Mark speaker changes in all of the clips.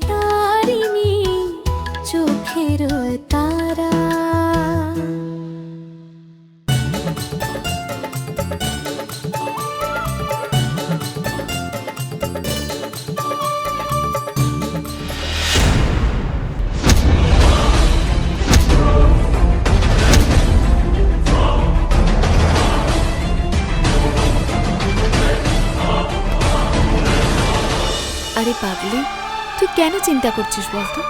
Speaker 1: তারিণী চোখের তারা।
Speaker 2: আরে পাগলি, তুই কেন চিন্তা করছিস বলতো?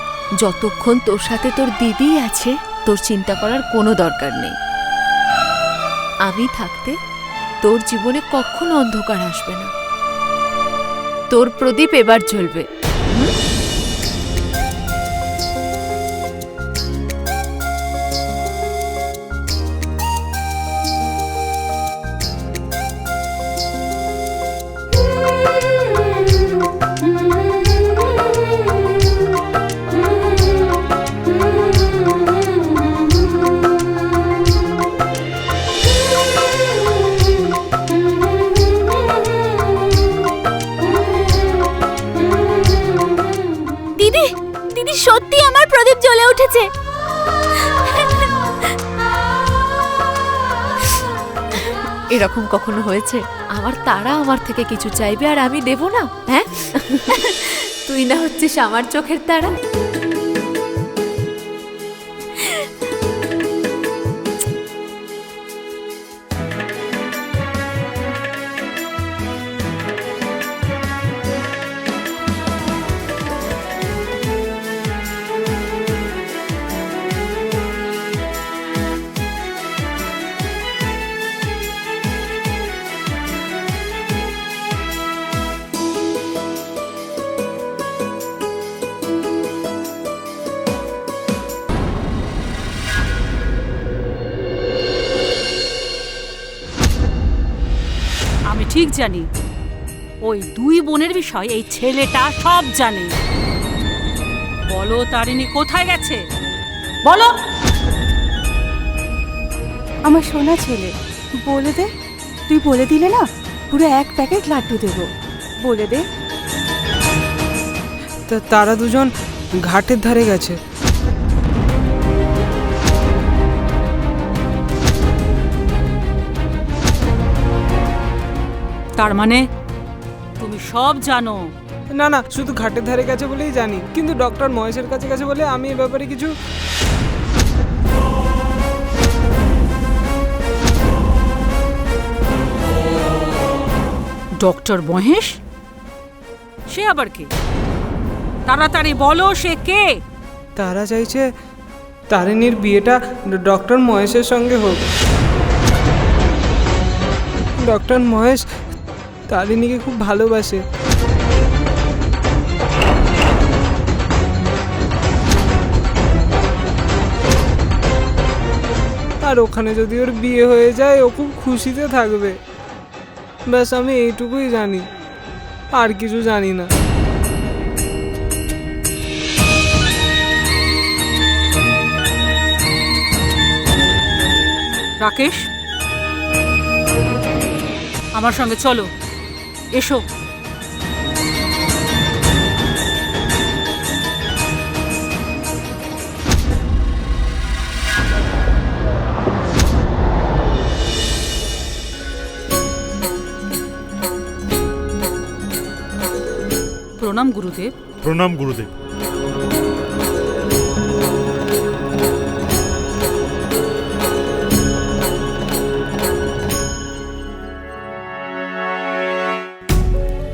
Speaker 2: যতক্ষণ তোর সাথে তোর দিদি আছে তোর চিন্তা করার কোনো দরকার নেই। আমি থাকতে তোর জীবনে কখনো অন্ধকার আসবে না। তোর প্রদীপ এবার জ্বলবে।
Speaker 1: সত্যি আমার প্রদীপ জ্বলে উঠেছে।
Speaker 2: এরকম কখনো হয়েছে? আমার তারা আমার থেকে কিছু চাইবে আর আমি দেব না? হ্যাঁ, তুই না হচ্ছিস আমার চোখের তারা?
Speaker 3: আমি ঠিক জানি ওই দুই বোনের বিষয় এই ছেলেটা সব জানে। বলো তারিণী কোথায় গেছে, বলো।
Speaker 4: আমার সোনা ছেলে, বলে দে। তুই বলে দিলে না, পুরো এক প্যাকেট লাড্ডু দেব। বলে দে।
Speaker 5: তারা দুজন ঘাটের ধারে গেছে।
Speaker 3: তার মানে তুমি সব জানো?
Speaker 5: না না, শুধু ঘাটের ধারে গেছে বলেই জানি, কিন্তু ডক্টর মহেশের কাছে গেছে বলে আমি এ ব্যাপারে কিছু।
Speaker 3: ডক্টর মহেশ? সে আবার কে? তাড়াতাড়ি বলো, সে কে?
Speaker 5: তারা চাইছে তারিণীর বিয়েটা ডক্টর মহেশের সঙ্গে হোক। ডক্টর মহেশ তারিণীকে খুব ভালোবাসে। আর ওখানে যদি ওর বিয়ে হয়ে যায় ও খুব খুশিতে থাকবে। ব্যাস, আমি এইটুকুই জানি, আর কিছু জানি না।
Speaker 3: রাকেশ, আমার সঙ্গে চলো, এসো। প্রণাম গুরুদেব।
Speaker 6: প্রণাম গুরুদেব।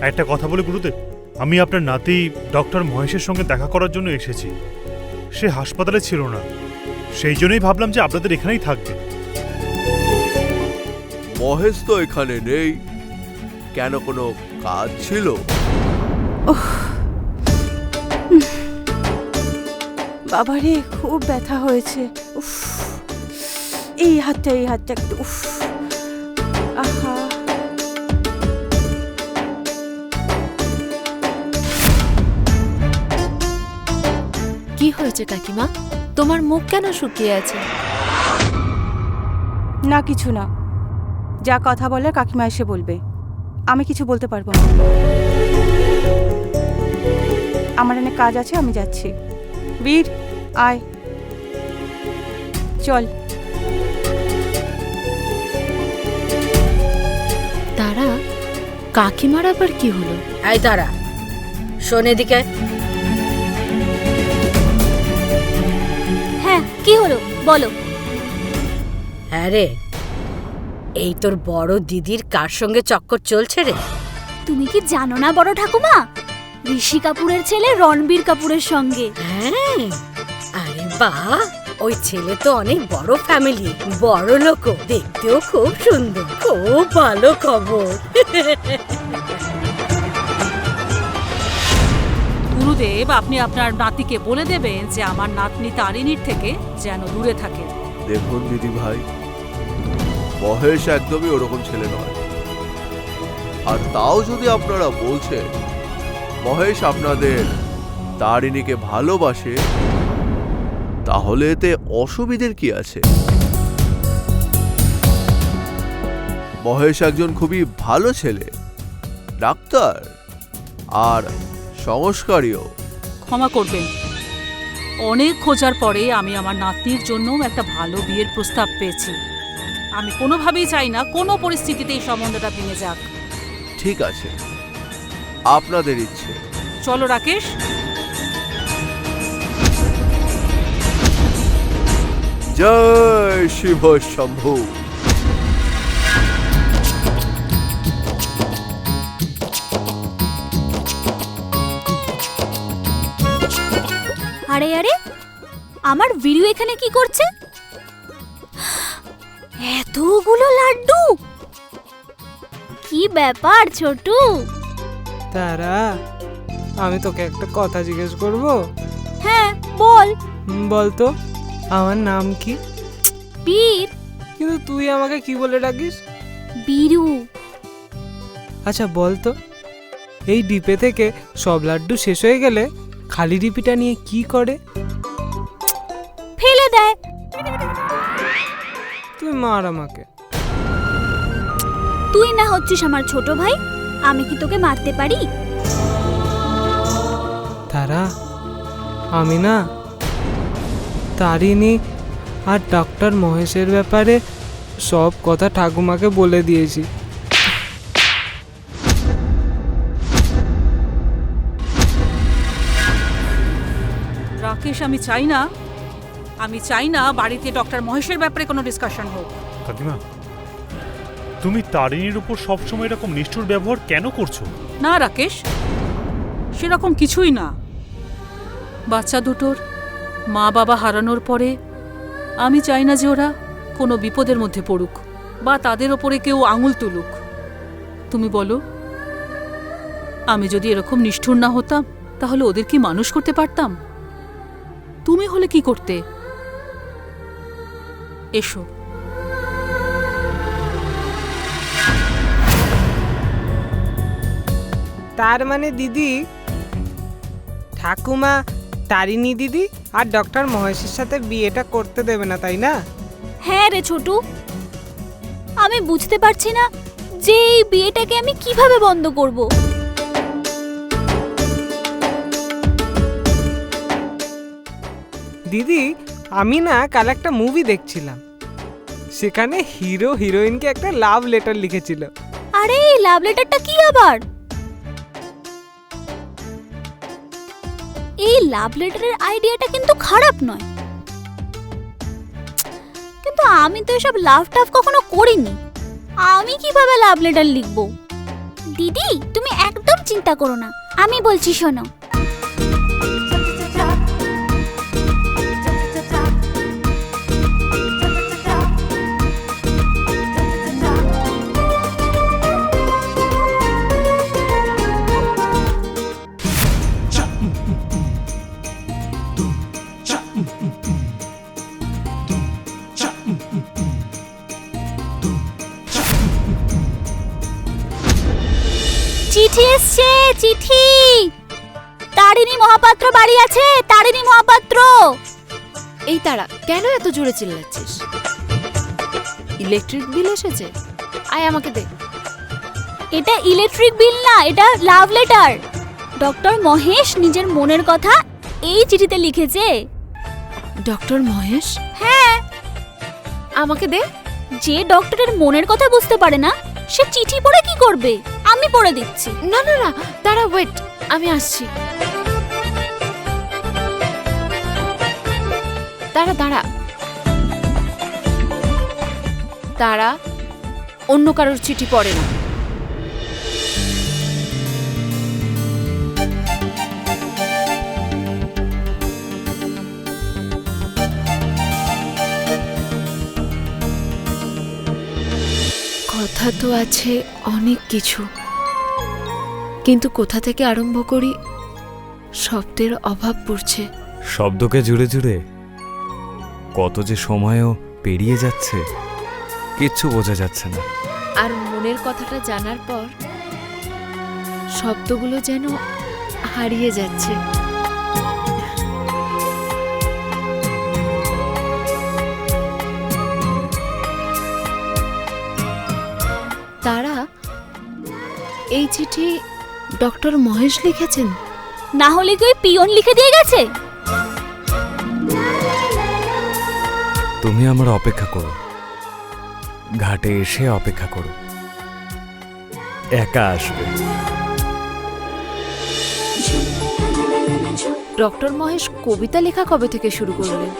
Speaker 6: একটা কথা বলি গুরুদেব, আমি আপনার নাতি ডক্টর মহেশের সঙ্গে দেখা করার জন্য এসেছি। সে হাসপাতালে ছিল না, সেই জন্যই ভাবলাম যে আপনাদের এখানেই থাকবে।
Speaker 7: মহেশ তো এখানে নেই, কেন কোনো কাজ ছিল?
Speaker 4: বাবারে, খুব ব্যথা হয়েছে। উফ, এই হাতটা একটু। উফ, আহা।
Speaker 2: কি হয়েছে কাকিমা? তোমার মুখ কেন শুকিয়ে আছে?
Speaker 4: না, কিছু না। যা কথা বলে কাকিমা এসে বলবে, আমি কিছু বলতে পারবো না। আমার অনেক কাজ আছে, আমি যাচ্ছি। বীর, আয়, চল।
Speaker 2: তারা, কাকিমার আবার কি হলো?
Speaker 8: এই তারা, শোন এদিকে।
Speaker 1: হ্যাঁ, কি হলো বলো।
Speaker 8: হ্যাঁ রে, এই তোর বড় দিদির কার সঙ্গে চক্কর চলছে রে?
Speaker 1: তুমি কি জানো না বড় ঠাকুমা, ঋষি কাপুরের ছেলে রণবীর কাপুরের সঙ্গে।
Speaker 8: হ্যাঁ, আরে বাহ, ওই ছেলে তো অনেক বড় ফ্যামিলি, বড় লোক, দেখতেও খুব সুন্দর, খুব ভালো খবর।
Speaker 3: গুরুদেব, আপনি আপনার নাতিকে বলে দেবেন যে আমার নাতনি তারিণীর থেকে যেন দূরে থাকে।
Speaker 7: দেখুন দিদি ভাই, মহেশ একদমই ওরকম ছেলে নয়। আর তাও যদি আপনারা বলছেন মহেশ আপনাদের তারিণীকে ভালোবাসে, তাহলে এতে অসুবিধের কি আছে? মহেশ একজন খুবই ভালো ছেলে, ডাক্তার আর সংস্কারীও।
Speaker 3: ক্ষমা করবেন, অনেক খোঁজার পরে আমি আমার নাতনির জন্য একটা ভালো বিয়ের প্রস্তাব পেয়েছি। আমি কোনোভাবেই চাই না কোনো পরিস্থিতিতে এই সম্বন্ধটা ভেঙে যাক।
Speaker 7: ঠিক আছে, আপনাদের ইচ্ছে।
Speaker 3: চলো রাকেশ।
Speaker 7: জয় শিব শম্ভু।
Speaker 1: আরে আরে, আমার ভিডিও এখানে কি করছে? এতগুলো লাড্ডু, কি ব্যাপার ছোটু?
Speaker 5: তারা, আমি তোকে একটা কথা জিজ্ঞেস করব?
Speaker 1: হ্যাঁ বল।
Speaker 5: বলতো আমার নাম কি?
Speaker 1: বীর।
Speaker 5: কিন্তু তুই আমাকে কি বলে ডাকিস?
Speaker 1: বীরু।
Speaker 5: আচ্ছা বলতো, এই ডিপে থেকে সব লাড্ডু শেষ হয়ে গেলে খালি ডিপিটা নিয়ে কি করে?
Speaker 1: ফেলে দেয়।
Speaker 5: তুই মার আমাকে।
Speaker 1: তুই না হচ্ছিস আমার ছোট ভাই, আমি কি তোকে মারতে পারি?
Speaker 5: তারা, আমি না তারিণী আর ডক্টর মহেশের ব্যাপারে সব কথা ঠাকুমাকে বলে দিয়েছি।
Speaker 3: রাকেশ, আমি চাই না বাড়িতে ডক্টর মহেশের ব্যাপারে কোনো ডিসকাশন হোক।
Speaker 6: কাকিমা, তুমি তারিণীর উপর সবসময় এরকম নিষ্ঠুর ব্যবহার কেন করছো?
Speaker 3: না রাকেশ, সেরকম কিছুই না। বাচ্চা দুটোর মা বাবা হারানোর পরে আমি চাই না যে ওরা কোনো বিপদের মধ্যে পড়ুক বা তাদের ওপরে কেউ আঙুল তুলুক। তুমি বলো, আমি যদি এরকম নিষ্ঠুর না হতাম তাহলে ওদের কি মানুষ করতে পারতাম? তুমি হলে কি করতে? এসো।
Speaker 5: তার মানে দিদি, ঠাকুমা তারিণী দিদি আর ডক্টর মহেশের সাথে বিয়েটা করতে দেবে না, তাই না?
Speaker 1: হ্যাঁ রে ছোটু, আমি বুঝতে পারছি না যে এই বিয়েটাকে আমি কিভাবে বন্ধ করব।
Speaker 5: দিদি, আমি না কাল একটা মুভি দেখছিলাম, সেখানে হিরো হিরোইনকে একটা লাভ লেটার লিখেছিল।
Speaker 1: আরে এই লাভ লেটারটা কি আবার? এই লাভ লেটারের আইডিয়াটা কিন্তু খারাপ নয়, কিন্তু আমি তো এসব লাভ টাভ কখনো করিনি। আমি কিভাবে লাভ লেটার লিখবো? দিদি তুমি একদম চিন্তা করো না, আমি বলছি শোনো। চিঠি এসছে, চিঠি। তারিণী মহাপাত্র বাড়ি আছে, তারিণী মহাপাত্র।
Speaker 2: এই তারা, কেন এত জোরে চিল্লাচ্ছিস? ইলেকট্রিক বিল এসেছে, আয় আমাকে দে।
Speaker 1: এটা ইলেকট্রিক বিল না, এটা লাভ লেটার। ডক্টর মহেশ নিজের মনের কথা এই চিঠিতে লিখেছে।
Speaker 2: ডক্টর মহেশ?
Speaker 1: হ্যাঁ,
Speaker 2: আমাকে দে।
Speaker 1: যে ডক্টরের মনের কথা বুঝতে পারে না সে চিঠি পড়ে কি করবে? আমি পড়ে দিচ্ছি।
Speaker 2: না না না, দাঁড়া, ওয়েট, আমি আসছি। দাঁড়া দাঁড়া দাঁড়া, অন্য কারোর চিঠি পড়ে না। কথা তো আছে অনেক কিছু, কিন্তু কোথা থেকে আরম্ভ করি শব্দের অভাব পড়ছে।
Speaker 9: শব্দকে জুড়ে জুড়ে কত যে সময়ও পেরিয়ে যাচ্ছে, কিচ্ছু বোঝা যাচ্ছে না।
Speaker 2: আর মনের কথাটা জানার পর শব্দগুলো যেন হারিয়ে যাচ্ছে। তারা, এই চিঠি ডক্টর মহেশ লিখেছেন?
Speaker 1: না হলে কি ওই পিয়ন লিখে দিয়ে গেছে?
Speaker 9: তুমি আমার অপেক্ষা করো, ঘাটে এসে অপেক্ষা করো, একা আসবে।
Speaker 2: ডক্টর মহেশ কবিতা লেখা কবে থেকে শুরু করলেন?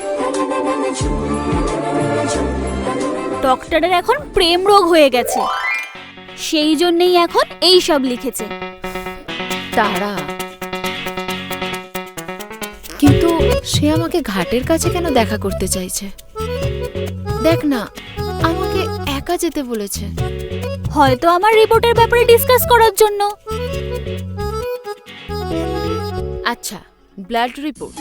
Speaker 1: ডক্টরের এখন প্রেম রোগ হয়ে গেছে, সেই জন্যই এখন এই সব লিখেছে।
Speaker 2: তারা, কিন্তু সে আমাকে ঘাটের কাছে কেন দেখা করতে চাইছে? দেখ না, আমাকে একা যেতে বলেছে।
Speaker 1: হয়তো আমার রিপোর্টের ব্যাপারে ডিসকাস করার জন্য।
Speaker 2: আচ্ছা, ব্লাড রিপোর্ট।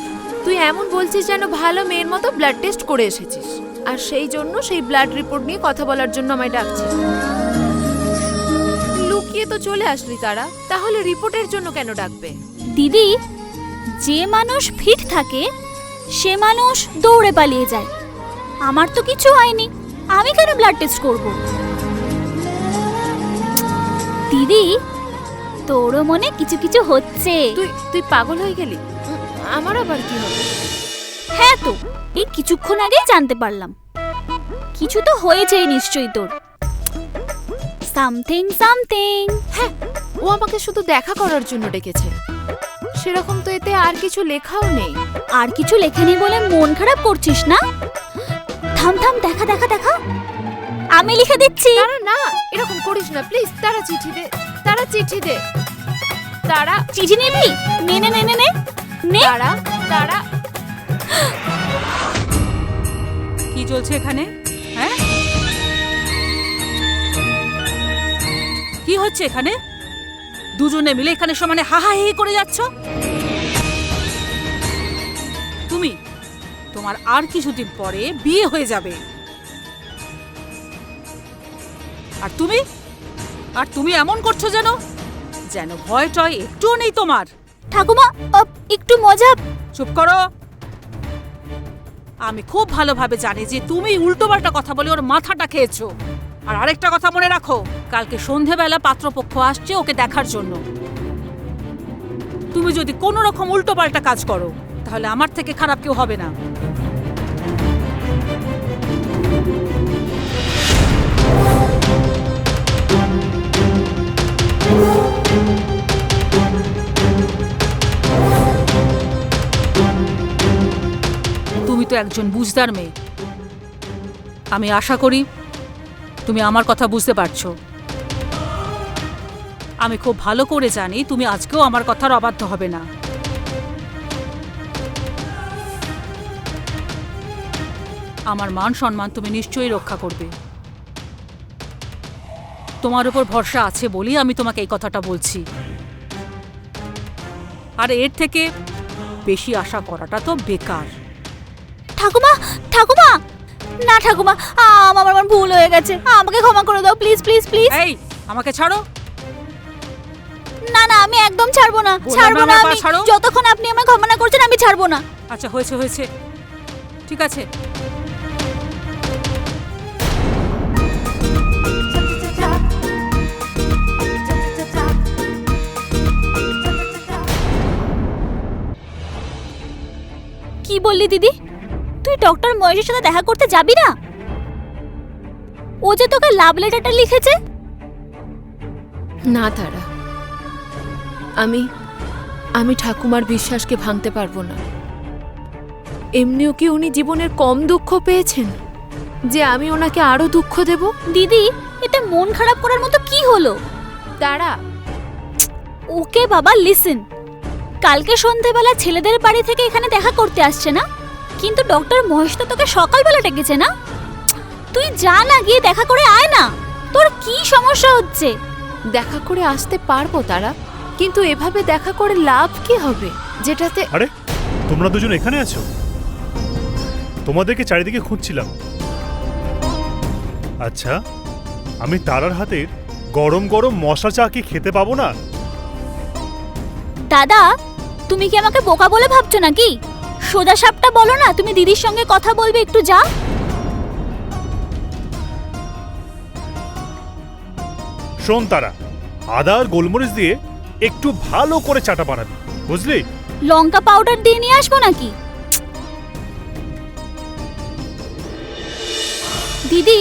Speaker 2: তুই এমন বলছিস যেন ভালো মেয়ের মতো ব্লাড টেস্ট করে এসেছিস, আর সেই জন্য সেই ব্লাড রিপোর্ট নিয়ে কথা বলার জন্য আমায় ডাকছিস। লুকিয়ে তো চলে আসলি তারা, তাহলে রিপোর্টের জন্য কেন ডাকবে?
Speaker 1: দিদি, যে মানুষ ফিট থাকে সে মানুষ দৌড়ে পালিয়ে যায়। আমার তো কিছু হয়নি, আমি কেন ব্লাড টেস্ট করব? দিদি, তোরও মনে কিছু কিছু হচ্ছে।
Speaker 2: তুই পাগল হয়ে গেলি? আমার আবার কি হবে?
Speaker 1: হ্যাঁ তো, এই কিছুক্ষণ আগেই জানতে পারলাম। কিছু তো হয়েছেই নিশ্চয়ই তোর। Something something.
Speaker 2: হ্যাঁ, ও আমাকে শুধু দেখা করার জন্য ডেকেছে, সেরকম তো এতে আর কিছু লেখাও নেই।
Speaker 1: আর কিছু লেখেনি বলে মন খারাপ করছিস না? থাম থাম, দেখা দেখা দেখা, আমি লিখে দিচ্ছি।
Speaker 2: তারা, না, এরকম করিস না প্লিজ। তারা চিঠি দে, তারা চিঠি দে। তারা,
Speaker 1: চিঠি নিবি? নে নে নে নে নে নে।
Speaker 2: তারা, তারা।
Speaker 3: কি চলছে এখানে? হ্যাঁ, কি হচ্ছে এখানে? দুজনে মিলে এখানে সমানে হাহাহি করে যাচ্ছ। তুমি, তোমার আর কিছুদিন পরে বিয়ে হয়ে যাবে। আর তুমি এমন করছো যেন যেন ভয় টয় একটুও নেই তোমার।
Speaker 1: ঠাকুমা, একটু মজা।
Speaker 3: চুপ করো। আমি খুব ভালোভাবে জানি যে তুমি উল্টোপাল্টা কথা বলে ওর মাথাটা খেয়েছো। আর আরেকটা কথা মনে রাখো, কালকে সন্ধেবেলা পাত্রপক্ষ আসছে ওকে দেখার জন্য। তুমি যদি কোনো রকম উল্টোপাল্টা কাজ করো তাহলে আমার থেকে খারাপ কেউ হবে না। তুমি তো একজন বুঝদার মেয়ে। আমি আশা করি তুমি আমার কথা বুঝতে পারছো। আমি খুব ভালো করে জানি তুমি আজকেও আমার কথার অবাধ্য হবে না। আমার মান সম্মান তুমি নিশ্চয়ই রক্ষা করবে। তোমার উপর ভরসা আছে বলেই আমি তোমাকে এই কথাটা বলছি। আর এর থেকে বেশি আশা করাটা তো বেকার।
Speaker 1: ঠাকুমা, ঠাকুমা, না ঠাকুমা, আমার ভুল হয়ে গেছে, আমাকে ক্ষমা করে দাও প্লিজ প্লিজ প্লিজ।
Speaker 3: এই, আমাকে ছাড়ো।
Speaker 1: না না, আমি একদম ছাড়বো না,
Speaker 3: বললাম
Speaker 1: ছাড়বো না
Speaker 3: আমার পা
Speaker 1: আমি।
Speaker 3: ছাড়ো।
Speaker 1: যতক্ষণ আপনি আমায় ক্ষমা না করছেন আমি ছাড়বো না।
Speaker 3: আচ্ছা, হয়েছে হয়েছে, ঠিক আছে।
Speaker 1: কি বললি দিদি? তুই ডক্টর মহেশের সাথে দেখা করতে যাবি না? ও যে তোকে লাভ লেটারটা লিখেছে।
Speaker 2: না তারা, আমি ঠাকুমার বিশ্বাসকে ভাঙতে পারবো না। এমনিও কি উনি জীবনের কম দুঃখ পেয়েছেন যে আমি ওনাকে আরো দুঃখ দেব?
Speaker 1: দিদি, এটা মন খারাপ করার মতো কি হলো?
Speaker 2: তারা,
Speaker 1: ওকে বাবা, লিসেন। কালকে সন্ধেবেলা ছেলেদের বাড়ি থেকে এখানে দেখা করতে আসছে না, কিন্তু ডক্টর মহেশ তো তোকে সকালবেলা ডেকেছে না? তুই যা না, গিয়ে দেখা করে আয় না। তোর কি সমস্যা হচ্ছে?
Speaker 2: দেখা করে আসতে পারবো তারা, কিন্তু এভাবে দেখা করে লাভ কি হবে যেটাতে?
Speaker 6: আরে তোমরা দুজন এখানে আছো? তোমাদেরকে চারিদিকে খুঁজছিলাম। আচ্ছা, আমি তারার হাতের গরম গরম মশলা চা কি খেতে পাবো না?
Speaker 1: দাদা, তুমি কি আমাকে বোকা বলে ভাবছো নাকি? সোজা সাপটা বলো না, তুমি দিদির সঙ্গে কথা বলবে, একটু যা।
Speaker 6: শোন তারা, আদা আর গোলমরিচ দিয়ে একটু ভালো করে চাটা বানাবি, বুঝলি?
Speaker 1: লঙ্কা পাউডার দিয়ে নিয়ে আসবো নাকি? দিদি,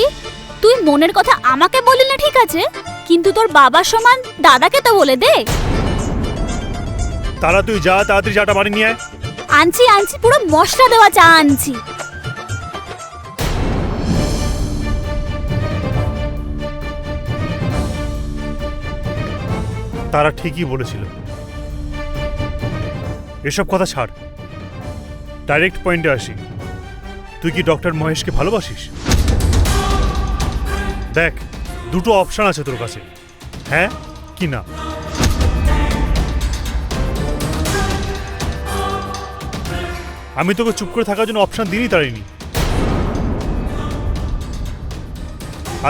Speaker 1: তুই মনের কথা আমাকে বললি না ঠিক আছে, কিন্তু তোর বাবার সমান দাদাকে তো বলে দে।
Speaker 6: তারা তুই যা, তাড়াতাড়ি চাটা বানিয়ে নিয়ে আয়।
Speaker 1: আনছি আনছি, পুরো মশলা দেওয়া চা আনছি।
Speaker 6: তারা ঠিকই বলেছিল। এসব কথা ছাড়, ডাইরেক্ট পয়েন্টে আসি। তুই কি ডক্টর মহেশকে ভালোবাসিস? দেখ, দুটো অপশন আছে তোর কাছে, হ্যাঁ কি না। আমি তোকে চুপ করে থাকার জন্য অপশন দিনই তারিনি।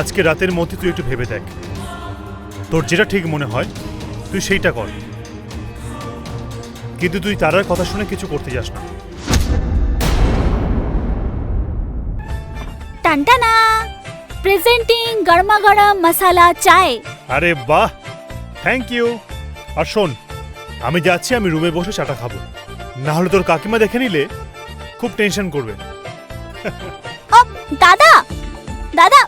Speaker 6: আজকে রাতের মধ্যে তুই একটু ভেবে দেখ, তোর যেটা ঠিক মনে হয় তুই সেইটা কর, কিন্তু তুই তারার কথা শুনে কিছু করতে যাস না।
Speaker 1: টানটানা, প্রেজেন্টিং গরমা গরম মশালা চায়।
Speaker 6: আরে বাহ, থ্যাংক ইউ। আর শোন, আমি যাচ্ছি, আমি রুমে বসে চাটা খাবো, না হলে তোর কাকিমা দেখে নিলে খুব টেনশন করবে।
Speaker 1: দাদা, দাদা,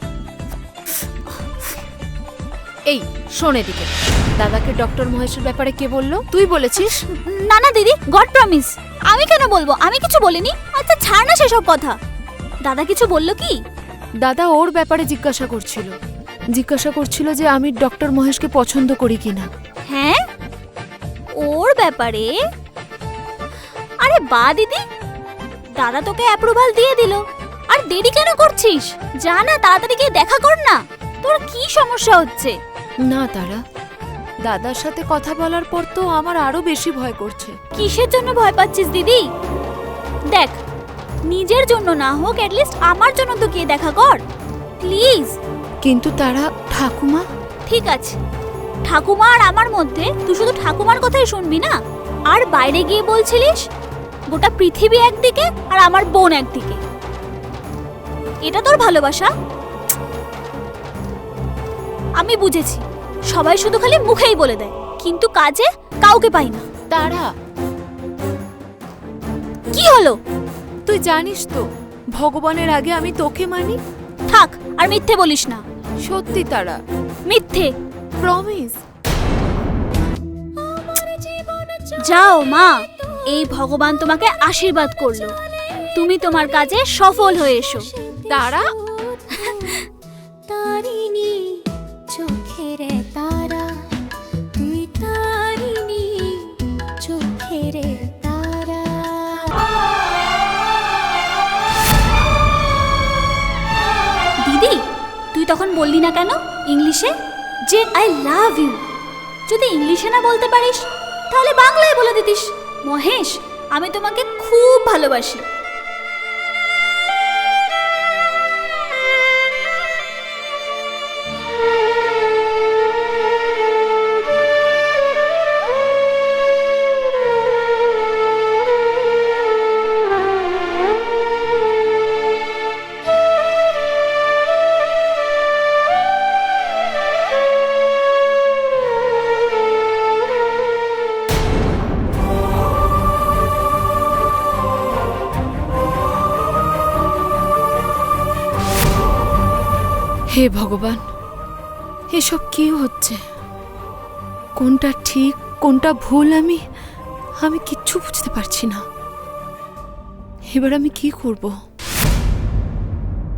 Speaker 2: এই শোন এদিকে, দাদাকে ডক্টর মহেশের ব্যাপারে কে বললো? তুই বলেছিস?
Speaker 1: না না দিদি, গড প্রমিস। আমি কেন বলবো? আমি কিছু বলিনি। আচ্ছা ছাড় না সেসব কথা। দাদা কিছু বললো কি?
Speaker 2: দাদা ওর ব্যাপারে জিজ্ঞাসা করছিল যে আমি ডক্টর মহেশকে পছন্দ করি কিনা।
Speaker 1: হ্যাঁ, ওর ব্যাপারে? আরে বা দিদি, দাদা তোকে অ্যাপ্রুভাল দিয়ে দিল, আর দেরি কেন করছিস? যা না, তাড়াতাড়ি গিয়ে দেখা কর না। তোর কি সমস্যা হচ্ছে?
Speaker 2: না তারা, দাদার সাথে কথা বলার পর তো আমার আরো বেশি ভয় করছে।
Speaker 1: কিসের জন্য ভয় পাচ্ছিস দিদি? দেখ, নিজের জন্য না হোক, অ্যাটলিস্ট আমার জন্য তো গিয়ে দেখা কর প্লিজ।
Speaker 2: কিন্তু তারা, ঠাকুমা।
Speaker 1: ঠিক আছে, ঠাকুমা আর আমার মধ্যে তুই শুধু ঠাকুমার কথাই শুনবি না, আর বাইরে গিয়ে বলছিলিস গোটা পৃথিবী একদিকে আর আমার বোন একদিকে। এটা তোর ভালোবাসা? আমি বুঝেছি, সবাই শুধু খালি মুখেই বলে দেয়, কিন্তু কাজে কাউকে পাই না।
Speaker 2: তারা,
Speaker 1: কি হলো?
Speaker 2: তুই জানিস তো ভগবানের আগে আমি তোকে মানি।
Speaker 1: থাক, আর মিথ্যে বলিস না।
Speaker 2: সত্যি তারা,
Speaker 1: মিথ্যে।
Speaker 2: প্রমিস।
Speaker 1: যাও মা, এই ভগবান তোমাকে আশীর্বাদ করলো, তুমি তোমার কাজে সফল হয়ে এসো।
Speaker 2: তারা,
Speaker 1: তারিণী চোখের তারা, তুই তারিণী চোখের তারা। দিদি, তুই তখন বললি না কেন ইংলিশে যে আই লাভ ইউ? যদি ইংলিশে না বলতে পারিস তাহলে বাংলায় বলে দিতিস, মহেশ আমি তোমাকে খুব ভালোবাসি।
Speaker 2: হে ভগবান, এসব কি হচ্ছে? কোনটা ঠিক কোনটা ভুল আমি কিচ্ছু বুঝতে পারছি না। এবার আমি কি করব?